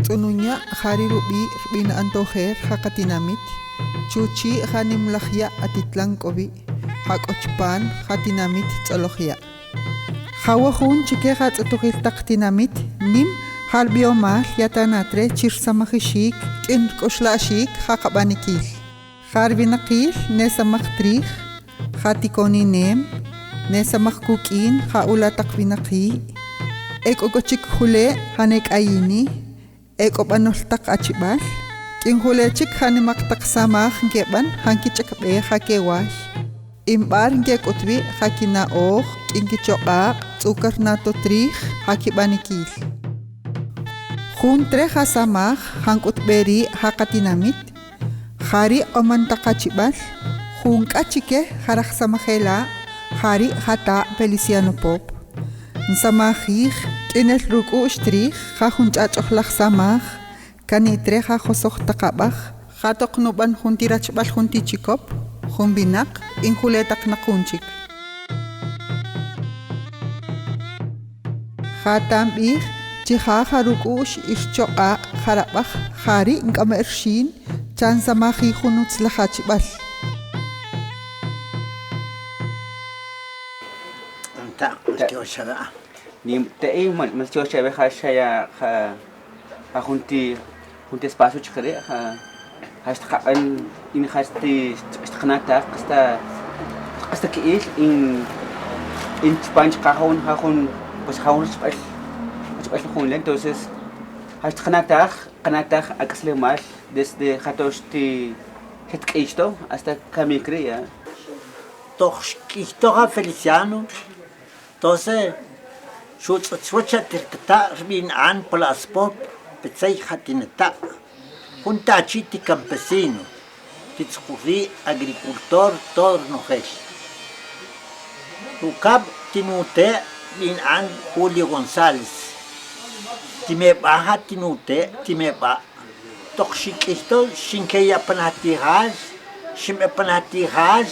Tununya hari rubi rubina antojer hakatinamit. Chuchi hanimlahya atitlan kobi. Hakochpan hatinamit tzologya. Hawahun chike hatzatokil taktinamit nim halbiomal yatanatre chirsamahishik in koshlashik hakabanikil. Harbinakil nesamachtrich hatikoninem nesamachkukin haulatakbinaki. Ekokochik hule hanek ayini. Ekopanoltak achibal. Kin hulechik hanimaktak samah ngeban hankichakbe hakewash. Imbar ngekotbi hakina og kinkichoqaq tsukar nato trij hakibanikil. Juntre hasamah hankutberi hakatinamit. Hari omantaqachibal. Junkachike harajsamajela hari hata Feliciano Pop. Nsamajij kinel ruku shtrij hajunch'ach'ojlaj samaj kanitre hajosoj taqabaj hatoqnuban juntirachb'al juntichikop junbinaq injuletaq naqunchik hatamb'ij chija jaruk'ux ixchoq'aq jarab'aj jari nk'ama irshin chan samajij junutzlajachb'al ni te mas yo chave khashaya kha junti espacio chkhare kha an in khasti istqnata qasta kiil in spanch khahun pues khahun spal khun entonces qnata akasle mal desde khatoshti hetqisto hasta kamikria toja Feliciano entonces Sucha tirta bin an polaspop petsay hatinata junta chiti campesino titsquri agricultor tornojesh Lucab tinute bin an Julio González timeba hatinute timeba toxikisto shinkeya panatihaj shime panatihaj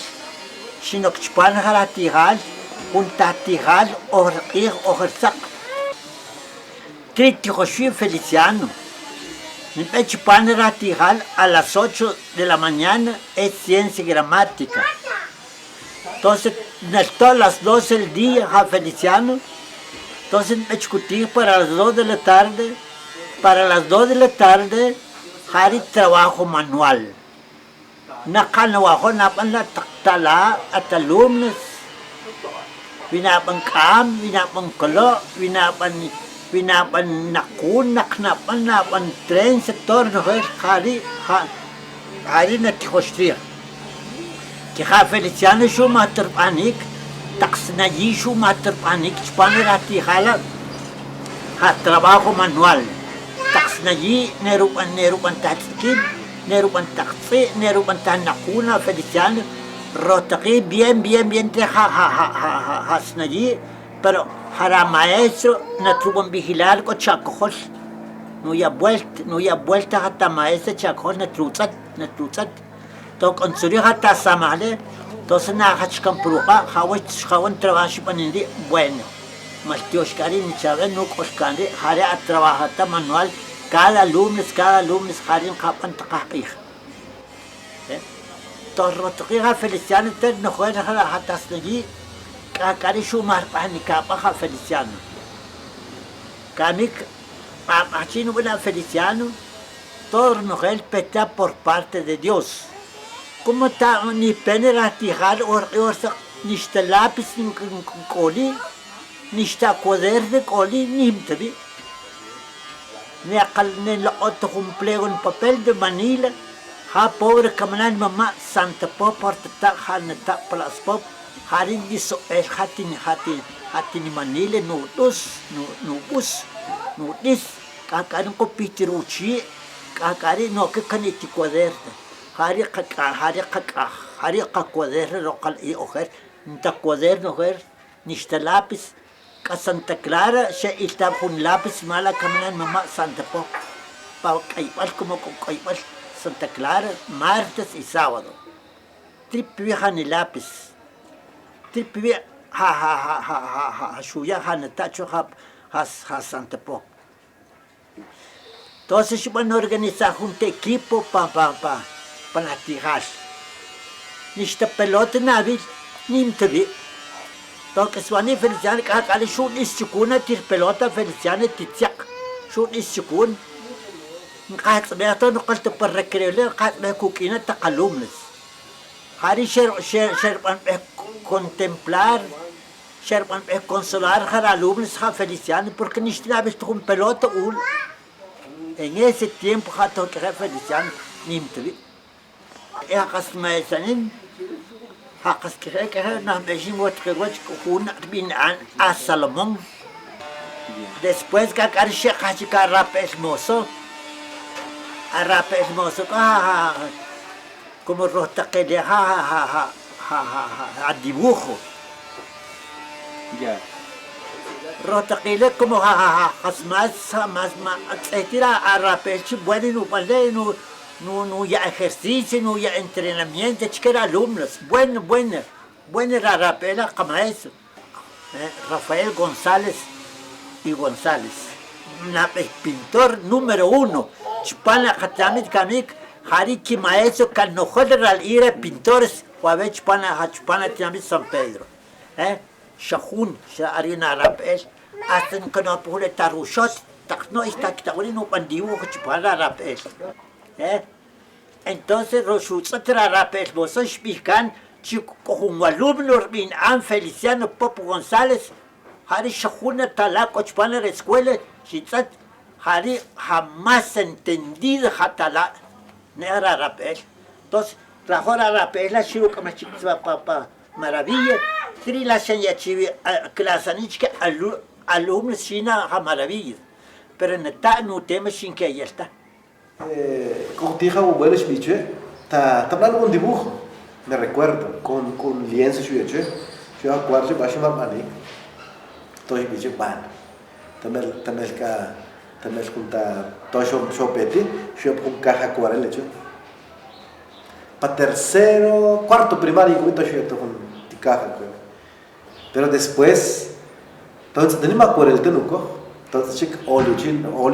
shinokchpan haratihaj Untatihal orqir orsak. Criticoshi Feliciano. Mi pechpanratihal a las 8 de la mañana es ciencia gramática. Entonces, todas las 12 del día a Feliciano. Entonces, discutir para las 2 de la tarde. Para las 2 de la tarde, hari trabajo manual. Nakanawaho napan la taktala at alumnos. Winapan kam, winapan kolo, winapan nakun, napan tren sektor no hari na tikostria. Kaya Feliciano siya materpanik, taksnayi siya materpanik, spanirati hala, trabajo manual. Taksnayi, nerupan tatskid, nerupan taksi, nerupan tanakuna, Feliciano, Rotaki bien te hasnayi, pero para maestro no tuvo vigilar con chacojos. No ya vuelta hasta maestro chacojos no trutzat. To construir hasta samale, entonces na hachkan prueba, hawan trabajo panindi bueno. Maltios cari ni chave no coscande, hare a trabajar manual, cada alumno harin kapan takakih. Torrotoqiqa Feliciano no juega hatas allí kakari shumar panikapa Feliciano kamik achino buena Feliciano todo mujer peta por parte de Dios como está ni penera tijar or ni está lápiz ni coli ni está cuaderno de coli ni mtabi ni aqal ni la otro cumplego en papel de Manila Ha pobre kamanan mama Santa Pop porta hanata plus pop harin diso hati ni Manila no bus no dis kakarin ko pitiruchi kakari no ke kaniti cuaderno hari ka cuaderno local y ojer nta cuaderno ojer nista lápiz ka Santa Clara se está con lápiz mala kamanan mama Santa Pop pa kaibal como kaibal Santa Clara, martes y sábado. Tripia ni lápiz. Tripia shuya hanatacho ha Santa Po. Entonces van a organizar un equipo para tirar. Nista pelota navi, nimtavi. Entonces van a Feliciano que acá shoot is chukuna tir pelota Feliciano titiak. Shoot is chukun. Nqat beato nqalto per recreole qat be kukina taqalumnes. Hari sherban contemplar, sherban consolar a alumnos a Feliciano porque ni estaba visto con pelota un. En ese tiempo jato que Feliciano nimtvi. Hakas maesanin, hakas que na mejimot que kuna bin a Salomón. Después que akarche kachika rap hermoso. A rap hermoso como rota que le a dibujo. Ya. Rota que le como más etira a rapelchi bueno no vale no ya ejercicio no ya entrenamiento chiquera alumnos bueno la rapela como eso. Rafael González y González pintor número 1 chupana khatamit kamik Hariki maestro que no joder al ir pintores o a ver chupana tiamit San Pedro. Shahun, Sharina Rapes, hasta que no pude tarushot, no está que te no pandivo que chupana Rapes. Entonces los utras Rapes, vos explican, chico como alumno bin An Feliciano Popo González, Hari Shahuna Talaco chupana la escuela, Chitzat, Hari jamás entendido Hatala. Nera Rapes. Entonces, la hora Rapes la chivo como chica papá maravilla. Tri la seña chivi klasanichka alumnos china a maravilla. Pero no tema sin que ahí está. Contigo abuelos biche, hablando un dibujo, me recuerdo, con lienzo yo acuerdo bajo mamani. Todo biche pan. También junta todo chopete, yo con caja acuarela yo. Para tercero, cuarto primario, yo con caja. Pero después, entonces tenemos acuarela tenuco, entonces chic óleo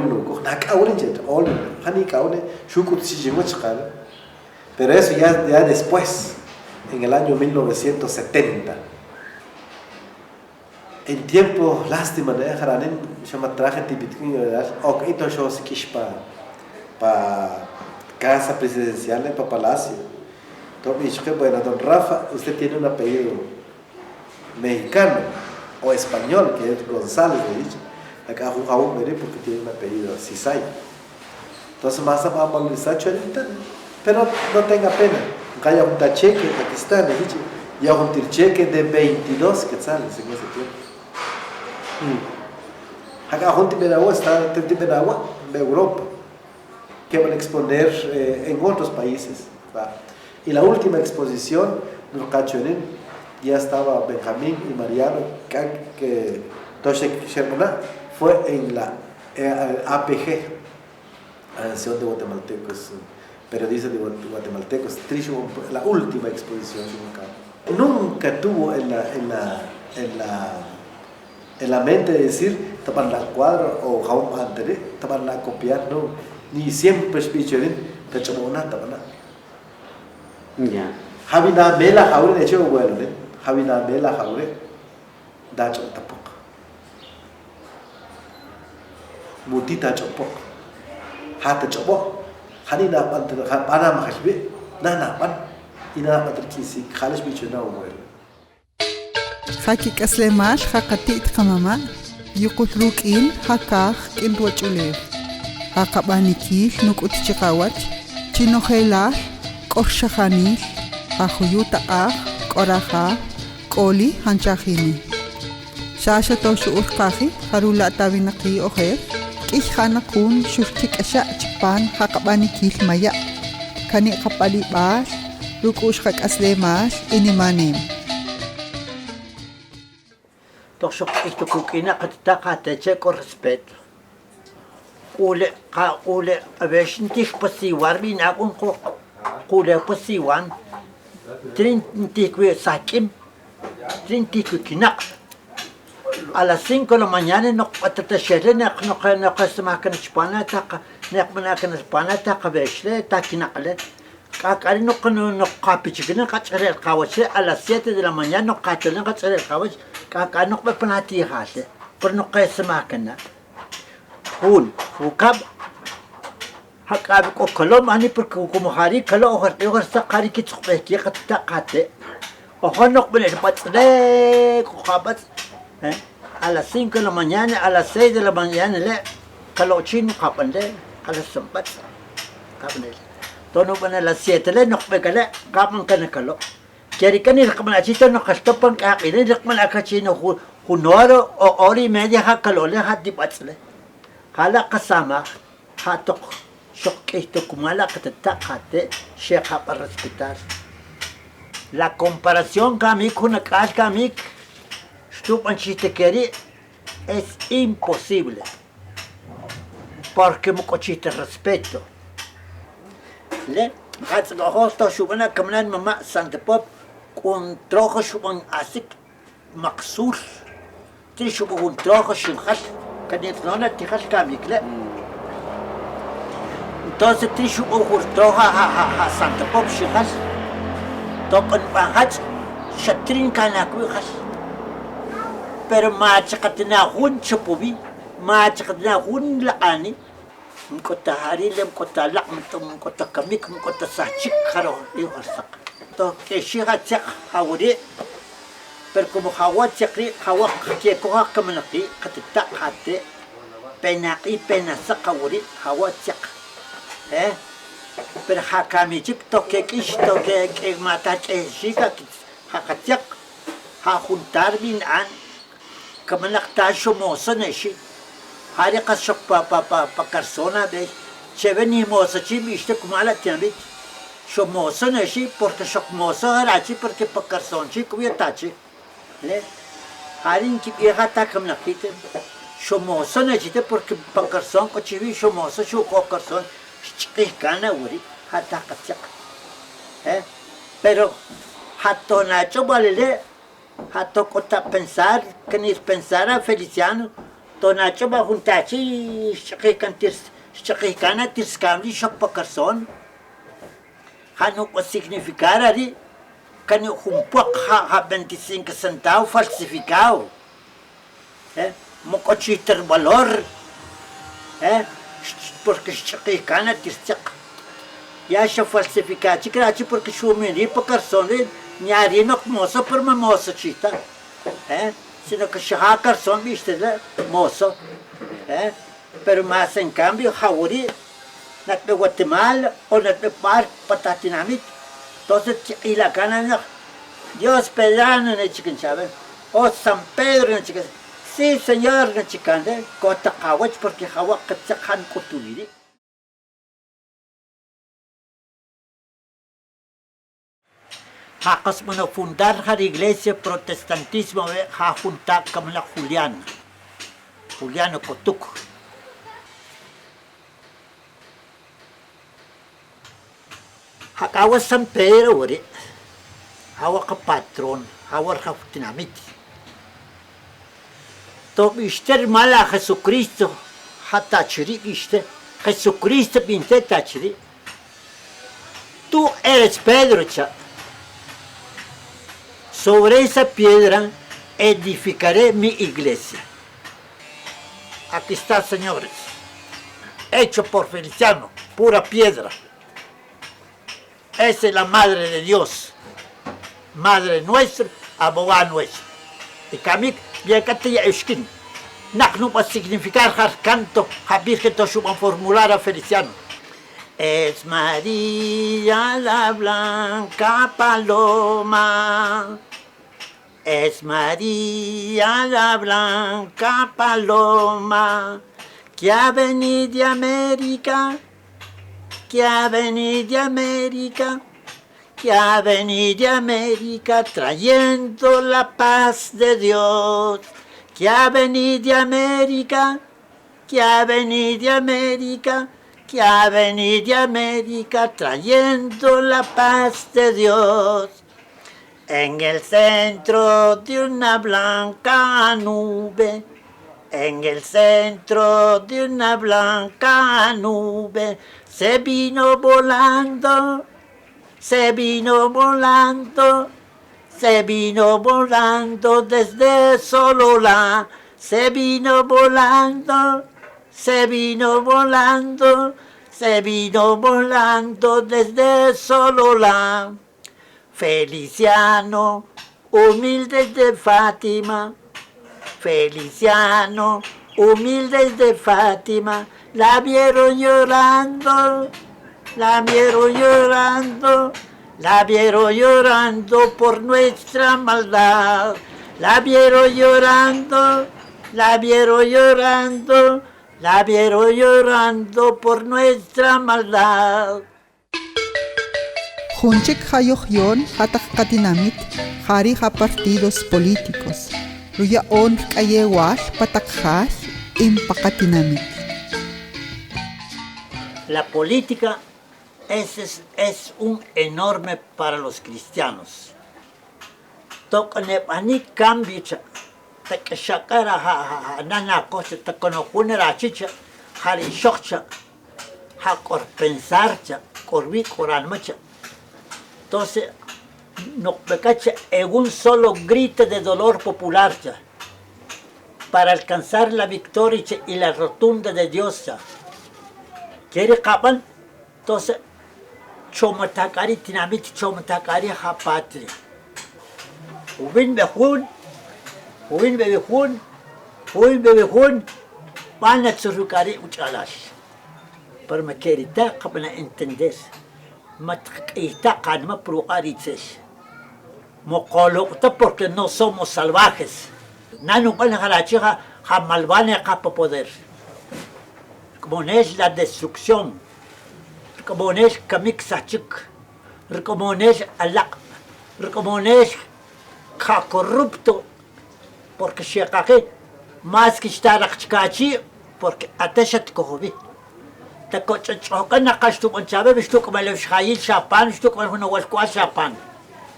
nuco, na caure jet, óleo, hani caure, shukut si llegó chical. Pero eso ya después, en el año 1970. En tiempo, lástima, ¿no? Jaranen, yo me traje típico, ok, entonces yo se quis para casa presidencial, para palacio. Entonces dije, bueno, don Rafa, usted tiene un apellido mexicano o español, que es González, le dije. Acá jugamos porque tiene un apellido Cisay. Entonces más vamos a valorizar, pero no tenga pena. Haya un cheque, aquí está, le dije. Y a un cheque de 22 quetzales en ese tiempo. Acá junto en agua está en agua de Europa, que van a exponer en otros países. Y la última exposición, en Cachonen, ya estaba Benjamín y Mariano, que Toshek Shermana, fue en la APG, Asociación de Guatemaltecos, Periodistas de Guatemaltecos, la última exposición. Nunca tuvo en la mente de decir, tapar la cuadra o jaun antere, tapar la copiar, no, ni siempre es pichorin, tachamona, tapana. Ya. Habina mela jaure, de hecho, bueno, Habina mela jaure, dacho tapok. Mutita chopok, hata chopok, hanina panter, pana mahashbe, nana pan, ina patrikisi, khalish pichona bueno. Haki kaslemal hakatit kamama yukutruk'in hakaj k'intwach'ulew haqab'anikil nuk'utchiqawach chinojelaj k'ojxajanil hajuyu ta'aj k'orajaj k'oli hanchajini xaxa toxu'ul qaji jarula'tawinaqi ojer k'ij janaqun xurchik'axa' chipan haqab'anikil maya' kani' qap'alib'al ruk'ux qak'aslemal inimanem. Entonces, esto que te con respeto. Ule, a ver, si te pasivar, bien hago un poco. Ule, pasivan. Trintico saquim. Trintico kinak. A las 5 de la mañana, no te no se máquina chupana, نقمنا كنسبانا تاقبشله تاكينقله قاقاري نقابيجكنا قاچري القاوش على 7 de la mañana قاتلنا قاچري القاوش قاقار نقبناتي خاله برنقي سماكنا هون وكاب حقابي كلام اني بركومخاري كلا اوغر سقاري كتخبكي قتقاته وخن نقبل البطلك وخابت على 5 de la mañana a las 6 de la mañana لا كلوتشين قابنده على السنبت قابنده تونو بنا las 7 لا نقبك لا قابن كن كلو كيري كن رقم اجيت نقشطبن قاقين رقم اكاچين هو نورو او اوري ميدي حكلو له حد بطله قال قسامه حاتق شقيتك مالك تتقات شيخ برسكتار La comparación kami con kami stupan chitekeri es imposible porque mucochite respeto. Le hats gohosto shubana kamnan mama sante pop con trojo shuban asik maksur ti shubu con trojo shilkhas kanit nona tikhas kami kle. Entonces ti shubu con trojo ha sante pop shilkhas topan bahat shatrin kana kuikhas pero machakatina hun chupubi machakatina hun laani mkota harilem mkota laqmtum mkota kamik mkota sachik kharo iwarsak to keshiga tsak hawri per como hawa tsakri hawa ke ko kamnaqi qatita hatte penaqi penasaqawri hawa tsak pero hakami chip toque kish toque que mata chica hakatiak ha juntar bin an kamanakta shomosa neshi hari qashok pa persona de cheveni mosa chi miste kumala tiambit shomosa neshi porque shok mosa harachi porque pa person chi kuyatachi le hari ki biata kamnakite shomosa neshi porque pa person ko chivi shomosa shu ko person chiquicana uri hata kacak pero hato nacho valele hato kota pensar que ni pensar a Feliciano to nacho va juntachi chiquicana tirskamli shok pa person hanu ko significar ari kani humpuak ha 25 centavos falsificado mocochiter valor porque chiquicana tirsaq ya se falsifica chikrachi porque shumiri pa carson nyari no moso per moso chita sino que shaha carson viste la moso pero más en cambio hawuri nat de Guatemala o nat de par patatinamit entonces chiquilacana no Dios pedrano ne chicken sabe o San Pedro ne chicken. Sí, señor, chicande, kota kawach porque hawa katsakan kutuliri. Hakas mano fundar la iglesia protestantismo ha junta kamla Juliano Kotuk. Hakawa San Pedro ori, hawa ka patron, hawa ka tinamit. To ishter mala Jesucristo hatachiri ishte Jesucristo pinte tachiri tú eres Pedro cha sobre esa piedra edificaré mi iglesia aquí está señores hecho por Feliciano pura piedra esa es la madre de Dios madre nuestra abogada nuestra y camik Biakati Eushkin. Naknu va a significar canto, habir que to suban formular a Feliciano. Es María la blanca paloma. Es María la blanca paloma. Que ha venido de América. Que ha venido de América. Que ha venido de América trayendo la paz de Dios, que ha venido de América, que ha venido de América, que ha venido de América trayendo la paz de Dios. En el centro de una blanca nube, En el centro de una blanca nube se vino volando, se vino volando, se vino volando desde Sololá, se vino volando, se vino volando, se vino volando desde Sololá. Feliciano, humilde de Fátima, Feliciano, humildes de Fátima, la vieron llorando, la vieron llorando, la vieron llorando por nuestra maldad. La vieron llorando, la vieron llorando, la vieron llorando por nuestra maldad. Junchik hayohyon hatak katinamit, hari ha partidos políticos. Ruya on kayewal patakhaj impakatinamit. La política es un enorme para los cristianos. Tokanepani cambio te shakara ha nana cosa te conocunera chicha hari shokcha ha cor pensarcha corvi coranmacha. Entonces no pecacha en un solo grito de dolor popular para alcanzar la victoria y la rotunda de Dios. ¿Quiere capan? Entonces chomatakari tinamit chomatakari ha patria. Ubin behun, ubin behun, ubin behun, mana tsurukari uchalash. Pero me querida capana entender. Mataqita pruqariches. Moqoloqta porque no somos salvajes. Nanu van halachiha jamalvane capa poder. Como es la destrucción. Como es kamixachik. Como es alaq. Como es corrupto. Porque shekake más que estar achkachi porque ateshat kohobi. Tacochocan cashtuk on chabe bistuk malef khayil chapan bistuk mal hono walqua chapan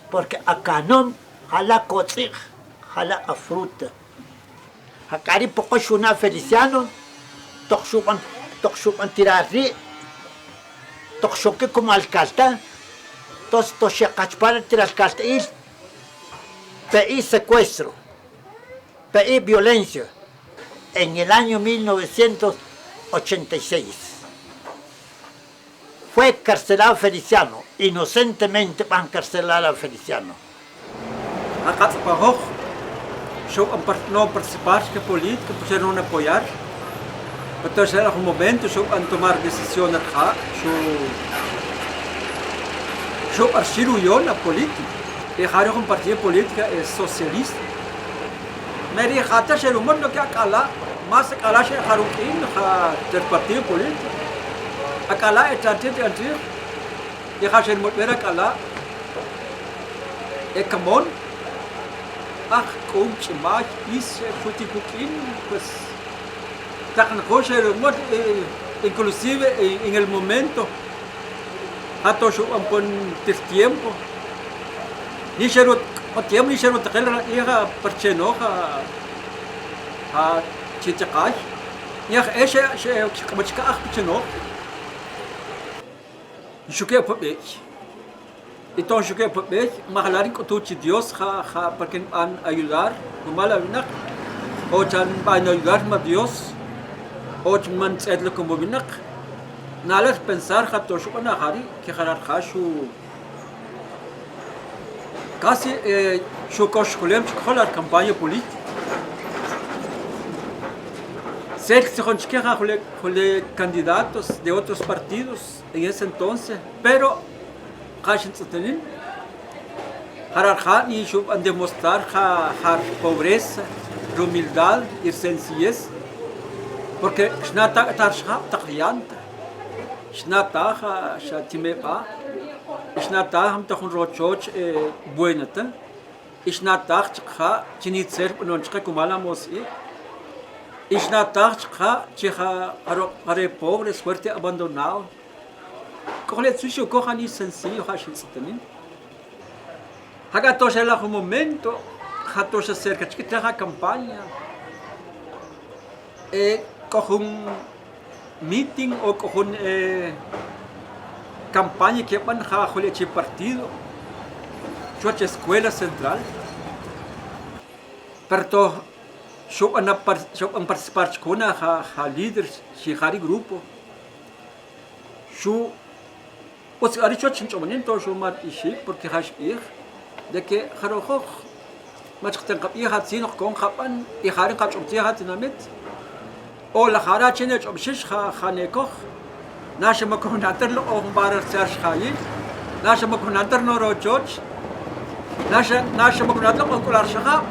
porque acá no hala cotzig hala a fruta hakari poco shuna Feliciano toxupan tirarri toxoque como alcalde tos toshekachpan tiralcalde il pei secuestro pei violencia en el año 1986. Fue encarcelado Feliciano, inocentemente van a encarcelar a Feliciano. Acá se pagó, yo no participar en política, pues no apoyar. Entonces era un momento, yo van a tomar decisiones acá, yo archivo yo la política. Y ahora un partido político es socialista. Me dije, hasta el mundo que acá, más acá se harukin del partido político. Akala etantir y hacer mover akala ekamon con chimach is futikukin pues tan coche inclusive en el momento hato yo pon tiempo ni shero tiempo ni shero takela iha percheno ha chichakaj ya ese como chica percheno. Yo quiero poder. Entonces yo quiero poder. Mahalarin ko tu Dios para que van a ayudar. Mala vinak. O chan van a ayudar a Dios. O man sedlo como vinak. Nalas pensar que yo van a hari que harar hashu. Casi yo coschulem cholar campaña política. Sé que se consideran candidatos de otros partidos en ese entonces, pero Hashin Tzatenin, Hararhan y Shub demostrar pobreza, humildad y sencillez, porque Shnata Tarsha Taklianta, Shnata Shatimepa, Shnata Hamtahun Rochoch Buenata, Shnata Chinitzer Nonchka Kumala Mosi. Ishnatach chiha are pobre, suerte abandonado. Cogle suyo cojan y sencillo hashin satanin. Hagatos el momento, hatos acerca chiquita campaña. cojo un meeting o cojo un campaña que van a hacer el partido, yo a escuela central, pero yo van a participar con a líderes, si hay grupo, yo pues ahora yo chincho manito yo mar ishi porque has de que harojo mas que tenga hat sino con kapan y harin kap chumti hat namit o la hara chene chumshish khaneko nashe makon ater lo on barar sarsh khayi nashe makon ater no rochoch nashe makon ater on kular shakha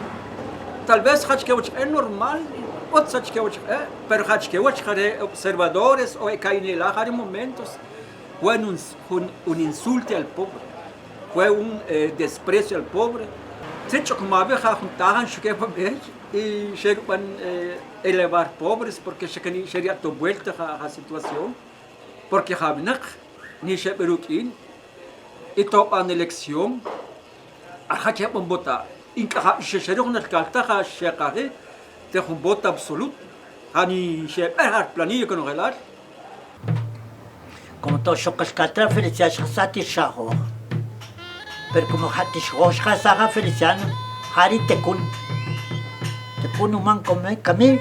tal vez hach que es normal otros hach que pero hach que khare observadores o caine la hari momentos fue un insulto al pobre, fue un desprecio al pobre. Se hecho como había juntaban y se van elevar pobres porque se quería dar vuelta a la situación, porque había ni se peruquín y topan elección, a que van votar. Inca se sería una alcalde se cae de un voto absoluto, ni se el planillo que no relar. Como todo Shokashkatra Feliciano Shasati Shaho. Pero como Hatish Roshka Saga Feliciano, Hari Tekun human come Kami,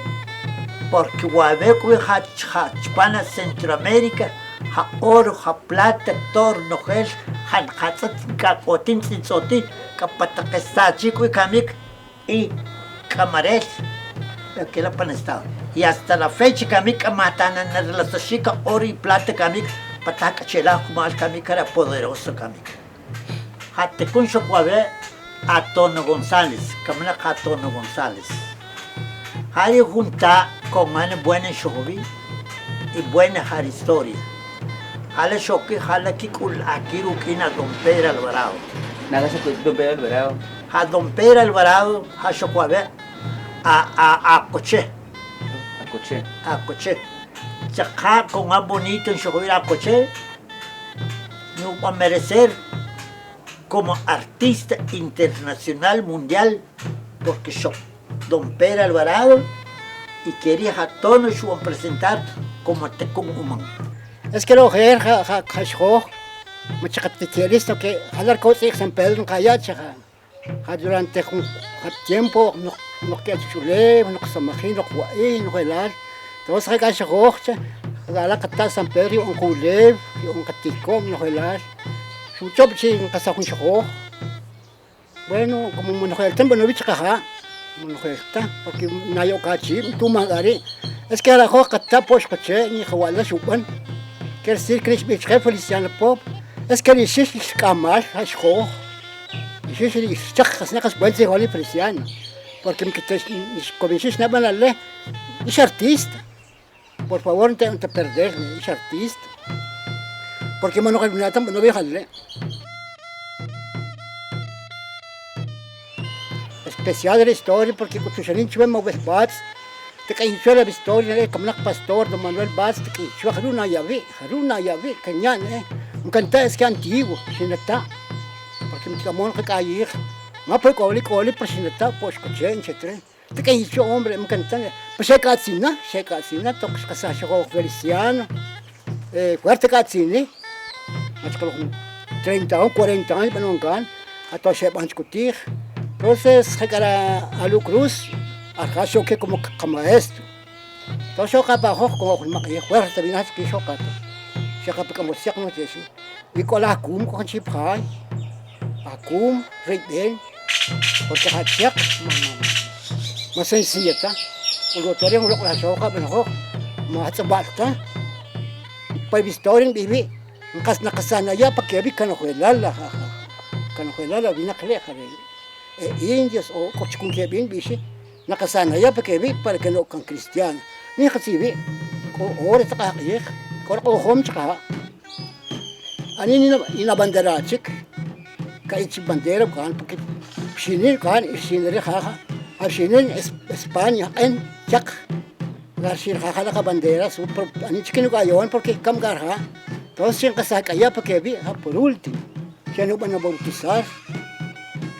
porque Wabeku Hachpana Centroamérica, Ha oro, ha plata, tor, nojesh, Han Hatzat, Kapotin, Sinsoti, Kapatakestachiku y Kamik y Camares. Que la panestado. Y hasta la fecha Kamik matan en la chica oro y plata Kamik. Pataka chela kumash Kamik era poderoso Kamik. Hatte kun shokwabe a Tono González, Kamina a Tono González. Hari junta con mane buena shobi y buena har historia. Hala shoki hala kikul akiru kina Don Pedro Alvarado. Nada se Don Pedro Alvarado. A Don Pedro Alvarado ha shokwabe a coche. A coche. A coche. Chaka con más bonito en Shokobir a coche. No va a merecer como artista internacional mundial porque Don Pedro Alvarado y quería a todos su presentar como Tekun Human. Es que lo que era mucho que hablar con San Pedro Cayacha durante un tiempo no que chule no que se imagina no guay no velar entonces hay que hacer la que San Pedro un culeb un catico no velar su job sí en casa con show bueno como no el tiempo no bicho caja no está porque no hay cachi tú magari es que la cosa está pues coche ni jawala shuban que decir que es bicho Feliciano Pop es que el shish kamash hasho shish el chakh snakas buense holi Feliciano porque me que comencé a hablarle es artista por favor no te perderme es artista porque no voy a dejarle especial de la historia porque con tus años vemos bats te cae la historia como un pastor Don Manuel Bats te cae haruna yavi cañan un cantante es que antiguo sin está porque me camón que cae no puedo cobrar por si no está pues coche etcétera te cae hombre me canta pues se cocina toques casacho con Feliciano fuerte cocina más que 30 o 40 años pero nunca a todos se van a discutir entonces cara a Lu Cruz acaso que como maestro entonces yo trabajo con el fuerte bien que yo cato yo cato como se no sé y con la cum con chip high acum reden porque hachak más sencilla está el doctor en lo que la soca mejor más basta pues historia viví en casa nakasana ya para que vi que no juela la vina que le indios o cochcun que bien biche nakasana ya para que no con cristiano ni casi vi ahora está que corco home chica ani ni na bandera chic caich bandera kan porque shinir kan shinir jaja a shinir España en chac la shir jaja la bandera super ani chiquino gayon porque cam garja entonces en casa ya porque vi por último ya no van a bautizar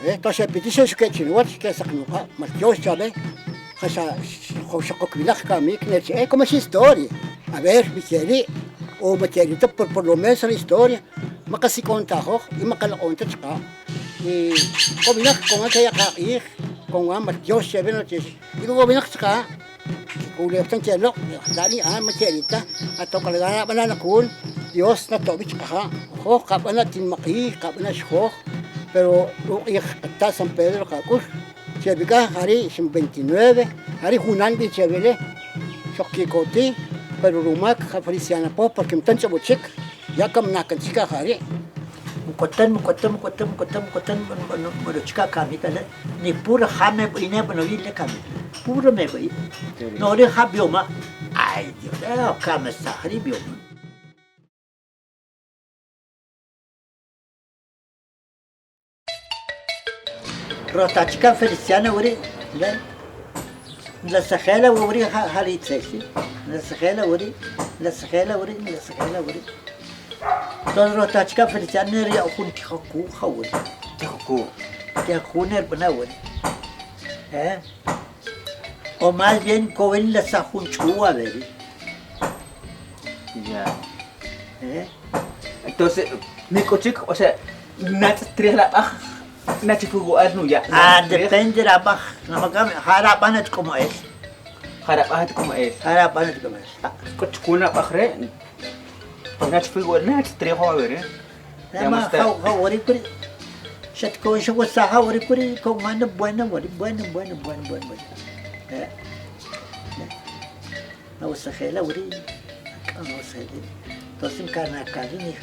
entonces petición que chino que sacno más yo sabe Xaqokvilaj kami, como es historia. A ver, Micheli, o Michelito, por lo menos la historia, makasi contajo y makalakonta chaka. Y kovilaj con aquella caí, con ambas Dios se ven noches. Y luego vinaj chaka, kuliah tan chelo, dali Michelita, a tocar la banana kun, Dios na tobi chaka. Ojo, kapana tinmaki, kapana shko, pero está San Pedro Cacush. Chebiga, hari, 29, hari Junan de Chevele, Chokikoti, pero Rumak, Feliciana Po, porque me tan chabuchik, ya kam nakan chika hari. Mukotan, chika kami kala, ni pura hame ine banawile kami, pura me bai. No re ha bioma, ay Dios, kami sa hari bioma. Rota chika Feliciana uri, la sajela uri hari tsesi, la sajela uri. Entonces rota chika Feliciana ri akun tikaku khawuri. Tikaku ner bana uri. O más bien coven la sajun chua veri. Ya. Entonces, mi coche, o sea, tres la baja. Nachifugo arnu ya. Depende la baja. Namagam harapanat como es. Harapanat como es. Coche kuna bajre. Nachifugo tres jóvenes. Nama khawuri kuri. Shat ko shu saha wuri kuri ko mana buena. Na usahela wuri. Kano sahela. Entonces kana ni.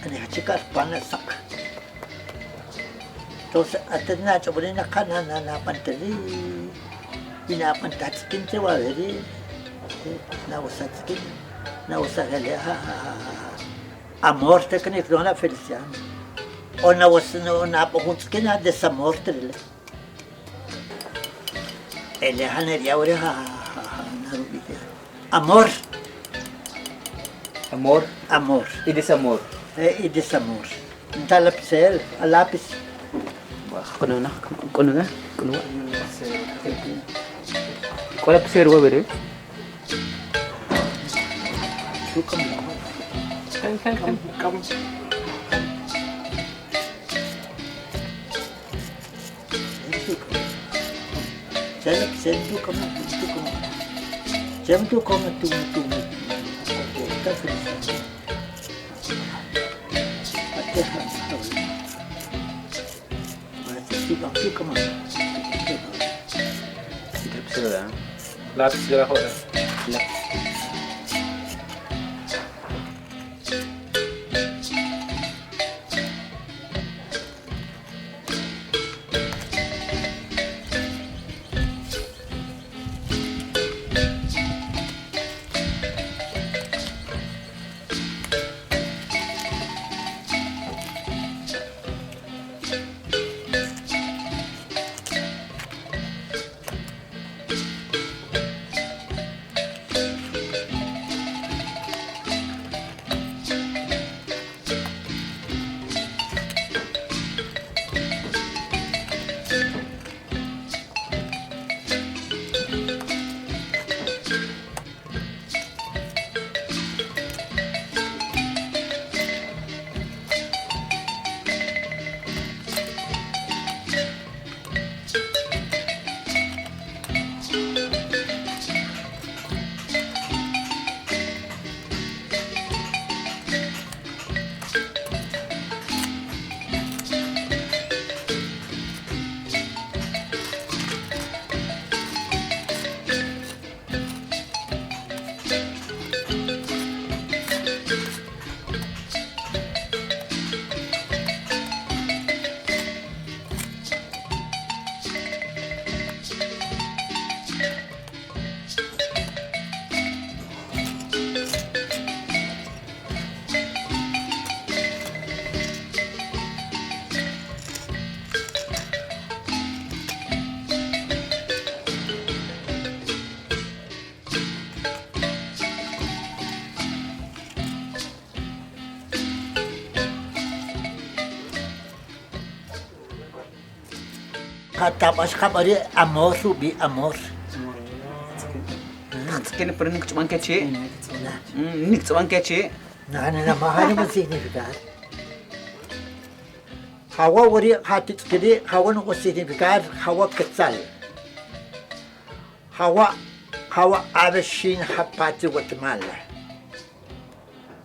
Ani hachikar pana sak. Entonces, hasta na chobolina kana na pantali, pinapantatskin te waveri, na usatskin, na usagale amor te kani krona Feliciano. O na pohutskin a desamor te le. Ele haneria ore na rubite. Amor. Y desamor. Y desamor. Talapsel, a lápiz. Kuno na. ¿Cuál es el huevo? Come. Sempre como tu. Lápiz de la joda. Tapos kabari amor subi amor. tiene pero niks man keche. Niks man keche. Nana mahal mo significar. Hawa wari hatit kedi hawa no significar hawa quetzal. Hawa abeshin hapati Guatemala.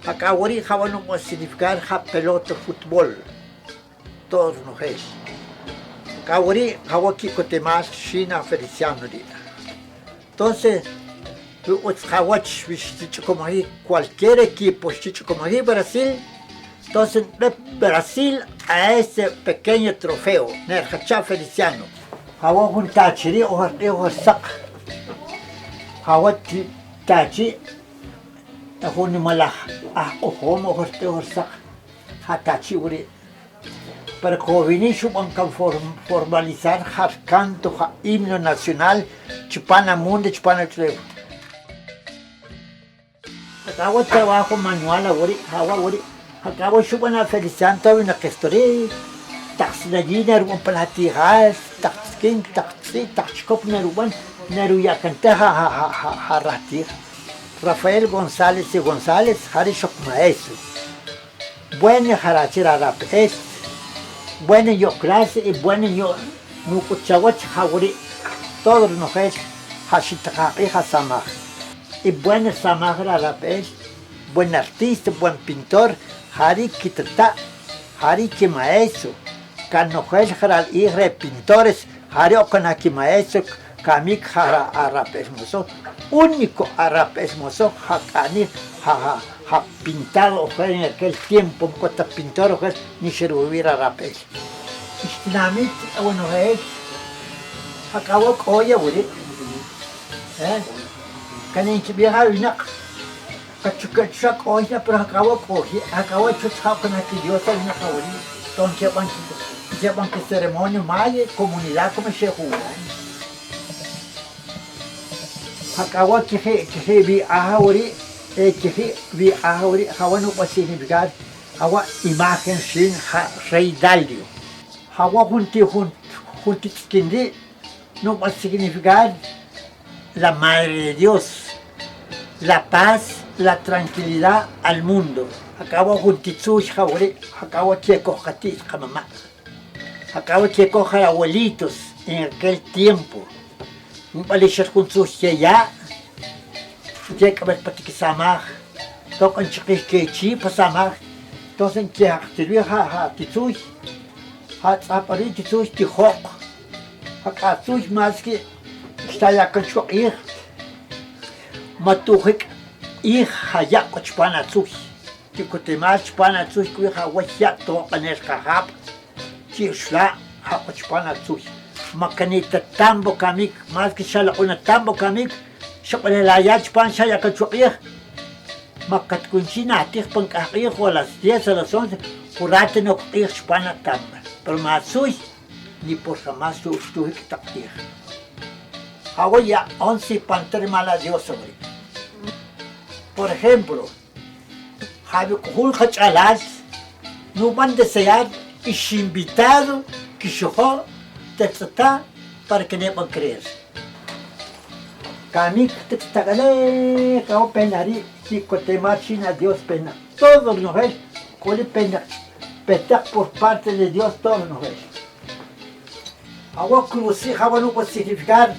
Hakawari hawa no significar ha pelota fútbol. Todos no es. Hakawari hawa kikotemas China Feliciano día. Entonces, como ahí cualquier equipo, como ahí Brasil, entonces Brasil a ese pequeño trofeo, Nerjachá Feliciano. Hawa un tachiri o sak. Hawa tachi, un malah, o homo o sak, hatachi uri. Para que vinimos a formalizar el canto, el himno nacional, Chupana Mundo, Chupana Trevo. Acabo trabajo manual ahora, acabo Chupana Feliciano, una gestora, taxinagina, un palatigas, taxkin, taxcop, neruya canta, ratir. Rafael González y González, Harishok Maestro. Buena jarachira rap, bueno yo clase y bueno yo nukuchawach hawri todos nos es hashitaka y hasamah y buen samah rapel buen artista buen pintor hari kitata hari que maestro canojel haral y pintores hari okanaki maestro kamik hara arapesmoso único arapesmoso hakani ha pintado en aquel tiempo, cuando pintor ni se hubiera rapel. Istinamit, bueno, acabo coya, güey. Canin que viaja una cachucachac oya, pero acabo coge, acabo chuchao con aquel dios en una cauri, don llevan que ceremonia maya, comunidad como se juega. Acabo que vi a Jauri. Que vi ahora no puede significar agua imagen sin rey Dalio. Agua junti no puede significar la madre de Dios, la paz, la tranquilidad al mundo. Acabo juntitsuch jaure, acabo que cojatis jamás. Acabo que cojar abuelitos en aquel tiempo. Un palisher juntos ya. Ya que para que samar, tocan chiquis que chi para samar, entonces que activar ha titui, ha aparir titui tihok, ha titui más que está ya con su ir, matuhik ir haya cochpana tui, que cotemas chpana tui que ha wajia tocan el kahap, que shla ha cochpana tui, macanita tambo kamik, más que shala una tambo kamik. Siapa la yach pan saya akan cuakir, makat kunci natih pengkakir walas dia selesai kurate nok ir spana tambah, permasui ni por jamás tu takdir. Hawa ya 11 panter mala Dios sobre. Por ejemplo, habe kuhul khachalas, no van desear y invitado que yo te trata para que no puedan creer. Kami tagale kau penari si kotema China Dios pena. Todos nos ves, cole pena. Petak por parte de Dios todos nos ves. Agua cruci, agua no puede significar.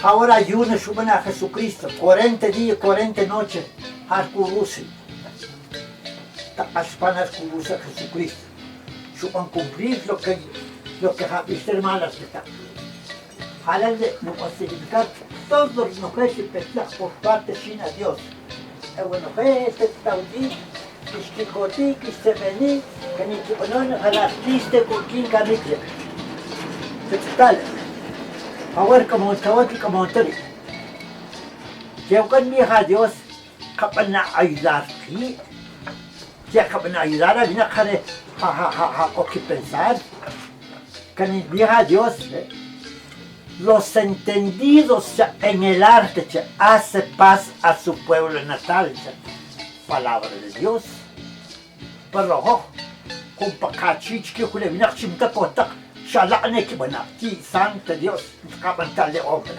Ahora ayuno suben a Jesucristo. 40 días, 40 noches. Arcurusi. Taaspanas curusi a Jesucristo. Suban cumplir lo que viste malas que está. Halal no puede significar. Todos los que petak por parte de China Dios. Bueno, este taudí, que coti, que se vení, que ni que ponen al artista con quien camite. Tal. Ahora como te yo con mi hija Dios, capaz ayudar aquí, ya capaz ayudar a venir a que pensar, que mi hija Dios. Los entendidos en el arte hace paz a su pueblo natal. Palabra de Dios. Pero con pacachich que le viene a chimta cota, shalane que van a ti, santo Dios, capantal de hombre.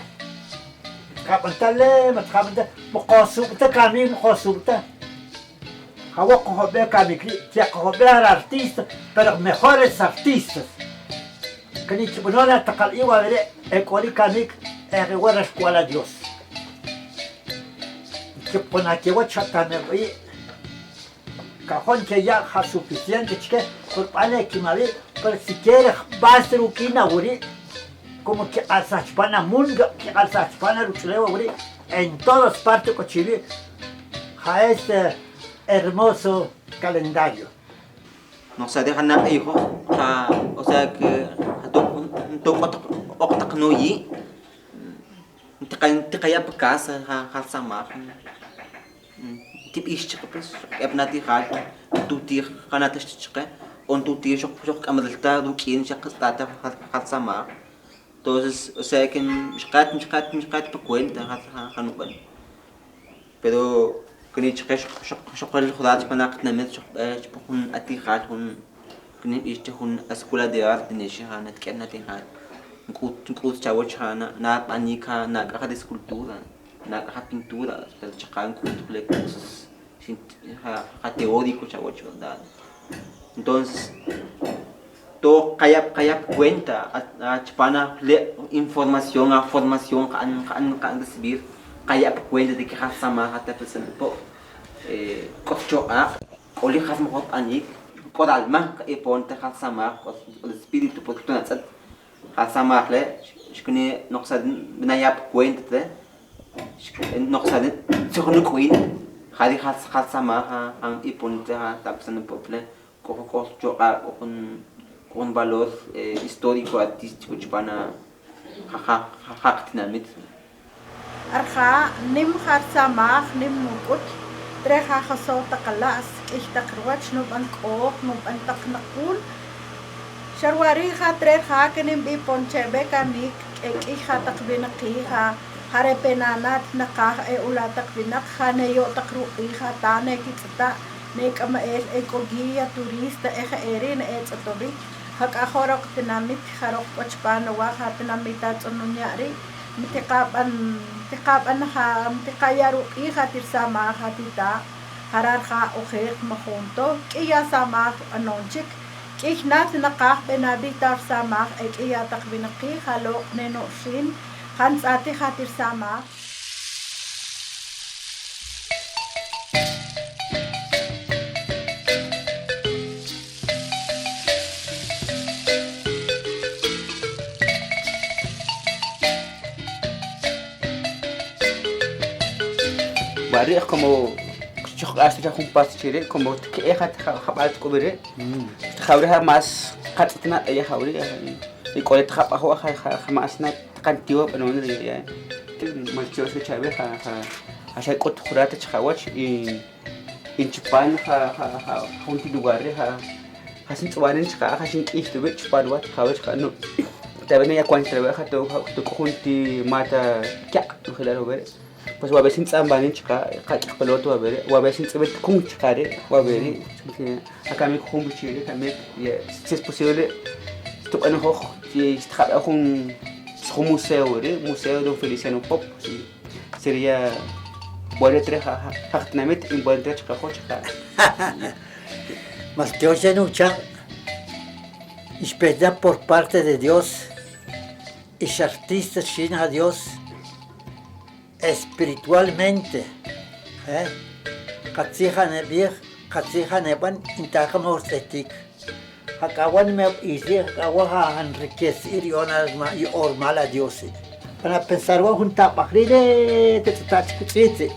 Kapantale, matkamanta, mukosukta kami, mukosukta. Hawa kohobe kami, kaya kohobe artista, pero mejores artistas. Kani chibunona takal iwa vere, ekoli kami, ekiwara escuela Dios. Chipona kiwa chatame vi, cajón que ya ha suficiente, chique, por pane que me pero si quieres, basta ruquina, güey. Como que al Sachpana Munga, que al Sachpana Ruchuleo, en todas partes cochiví, a este hermoso calendario. No se deja nada, hijo. O sea que tú otak no yi. Te caía por casa, a samar. Tip isto, pues, é para ti hal, tu tir, canata chique, on tu tir, joc amadalta, do que já está a samar. Entonces, o sea que mexcat por cuenta, hanuban. Pero que ni chique, chocolate rodados para na mesa, tipo a ti hal, que ni isto a escola de arte nishi hana, que é na ti hal. Cruz chavo chana, na panica, na caja de escultura. Na pintura, pero chacan cursos teóricos, ¿verdad? Entonces, todo calla cuenta a chapana información, a formación que recibir, calla cuenta de que raza más hasta presente por cocho a oli has mejor anik por alma y ponte raza más el espíritu porque tú no sabes raza más le es que no sabes nada cuenta noch sa so no queen hadi hat sama ang ipunte ha tapos ng pople ko con valor histórico artístico chipana dinamit arha nim har sama nim mukut treha khaso takalas ishtakrwach no ban ko no ban taknakul sharwari ha treha kenim bi ponchebe kanik ikha takbinaki ha Harepenanat nakah ulatak binak hanayo takruki hatane kita nek ama ekologia turista erin etobi hak ahorok tinamit harok pachpano wa hatinamita tsununyari mitikapan ha mitikayaru hatir sama hatita hararha okhek mahunto kiya sama anonchik kihnat nakah benabitar sama ekiya takbinaki halo nenoshin Hans ati khatir sama Bari como hasta un paso chile como que jabat cobre jaure más catna ella jaure y colet japa jamás na cantidad pero no diría malchio se chabe ha cot jurata chawach in Japan junti lugar sin tsuwanin chaka sin isto be Japan wat chawach no también ya cuando trabaja to junti mata kya no claro ver pues wa besin tsambanin chaka peloto wa ver wa besin tsebet kung chakare wa ver acá me kung chile también si es posible to ano ho si está un museo de Feliciano Pop sería bueno treja hatnamit en buen trecha cajocha Mas Dios ya no cha espera por parte de Dios es artista sin a Dios espiritualmente katsija nebir katsija neban intakamo estetik Hakawan me hice, hakawa enriquecer y ormal a Dios. Para pensar wa junta pakride te tatchkitse.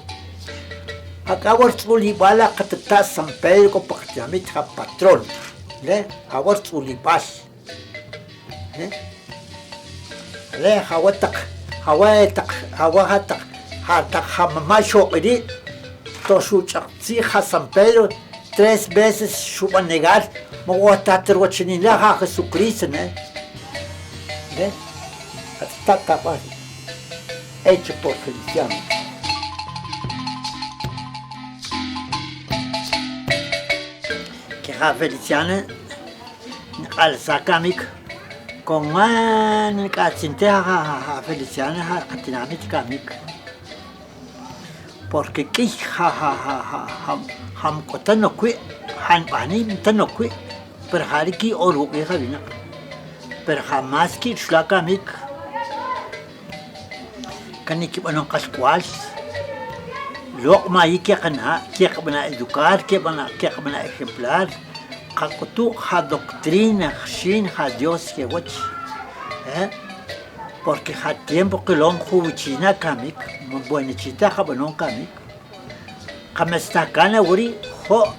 Hakawa tulibala katata San Pedro ko pakjamit ha patrón. Le hawar tulibash. Le hawatak hawatak hatak hamamasho idi to shuchaqsi ha San Pedro 3 veces suba negar Moguatater wachinila Jesucristo, ¿eh? Está capaz, hecho por Feliciano. Que Feliciano, al sacamic, con man, cacinte Feliciano, catinamit camic. porque que ham kotano kwe han pani tano kwe pero hariki oru que javina pero jamás que shlaka mik kaniki banon kaskwal lok mai que bana educar que bana ejemplar kakutu ha doctrina shin ha Dios que wach porque ha tiempo que lo juchina kamik buena chita ha banon kamik kamestakana uri ho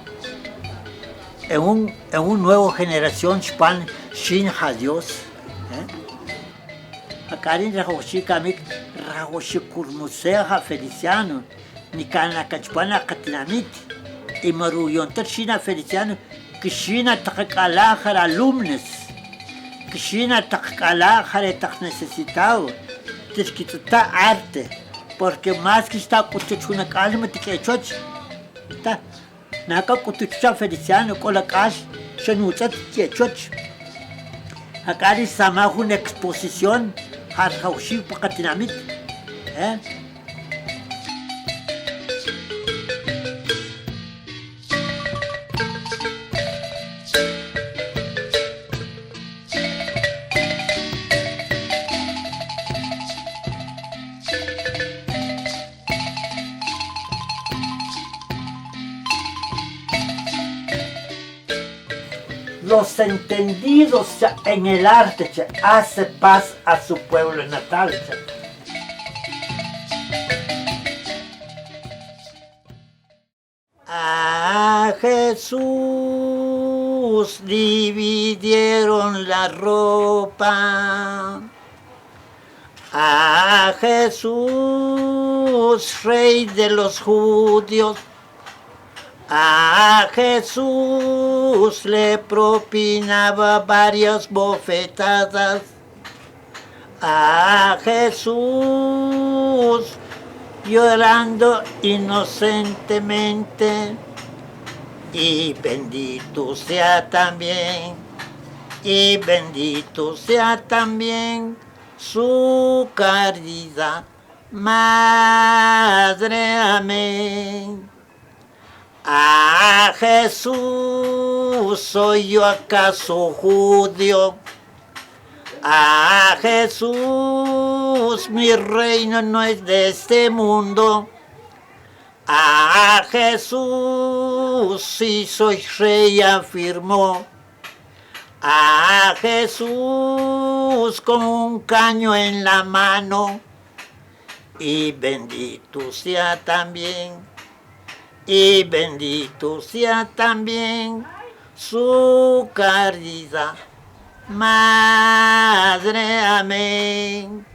en un nuevo generación span shin ha Dios akarin rahoshi kamik rahoshi kurmusea Feliciano ni kana kachpana katlamit y maruyon tershina Feliciano kishina takala khara alumnos kishina takala khara tak necesitado tishkita arte porque más que está kutuchuna kalma tikechoch ta naka kutucha Feliciano kola kash shanutat kechoch akari samahu una exposición har haushi pakatinamit los entendidos en el arte hace paz a su pueblo natal. A Jesús dividieron la ropa. A Jesús, rey de los judíos. A Jesús le propinaba varias bofetadas. A Jesús llorando inocentemente. Y bendito sea también, y bendito sea también su caridad. Madre, amén. A Jesús, ¿soy yo acaso judío? A Jesús, mi reino no es de este mundo. A Jesús, si soy rey, afirmó. A Jesús, con un caño en la mano. Y bendito sea también. Y bendito sea también su caridad. Madre, amén.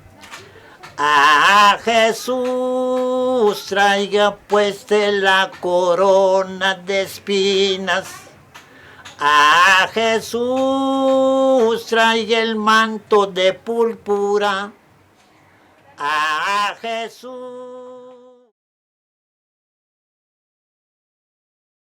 A Jesús traiga puesta la corona de espinas. A Jesús traiga el manto de púrpura. A Jesús.